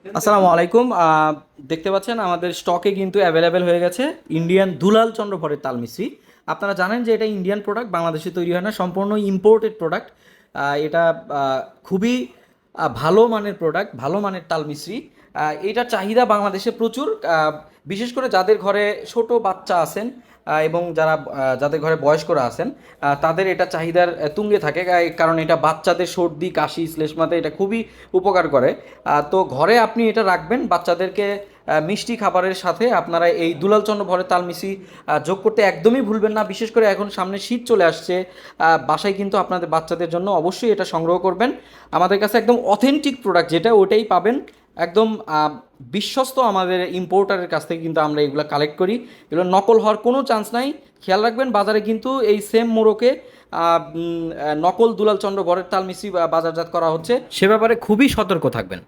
আসসালামু আলাইকুম। দেখতে পাচ্ছেন আমাদের স্টকে কিন্তু অ্যাভেলেবেল হয়ে গেছে ইন্ডিয়ান দুলাল চন্দ্র ভরের তাল মিস্ত্রি। আপনারা জানেন যে এটা ইন্ডিয়ান প্রোডাক্ট, বাংলাদেশে তৈরি হয় না, সম্পূর্ণ ইম্পোর্টেড প্রোডাক্ট। এটা খুবই ভালো মানের প্রোডাক্ট, ভালো মানের তাল মিস্ত্রি। এটার চাহিদা বাংলাদেশে প্রচুর, বিশেষ করে যাদের ঘরে ছোট বাচ্চা আছেন এবং যাদের ঘরে বয়স্করা আছেন, তাদের এটা চাহিদার তুঙ্গে থাকে, কারণ এটা বাচ্চাদের সর্দি কাশি শ্লেষ্মাতে এটা খুবই উপকার করে। তো ঘরে আপনি এটা রাখবেন বাচ্চাদেরকে মিষ্টি খাবারের সাথে। আপনারা এই দুলাল চন্দ্র ভরের তাল মিষ্টি যোগ করতে একদমই ভুলবেন না, বিশেষ করে এখন সামনে শীত চলে আসছে। বাসায় কিন্তু আপনাদের বাচ্চাদের জন্য অবশ্যই এটা সংগ্রহ করবেন। আমাদের কাছে একদম অথেন্টিক প্রোডাক্ট যেটা ওটাই পাবেন, একদম বিশ্বস্ত আমাদের ইম্পোর্টারের কাছ থেকে কিন্তু আমরা এগুলো কালেক্ট করি। এগুলো নকল হওয়ার কোনো চান্স নাই। খেয়াল রাখবেন, বাজারে কিন্তু এই সেম মোড়কে নকল দুলাল চন্দ্র ভরের তাল মিষ্টি বাজারজাত করা হচ্ছে, সে ব্যাপারে খুবই সতর্ক থাকবেন।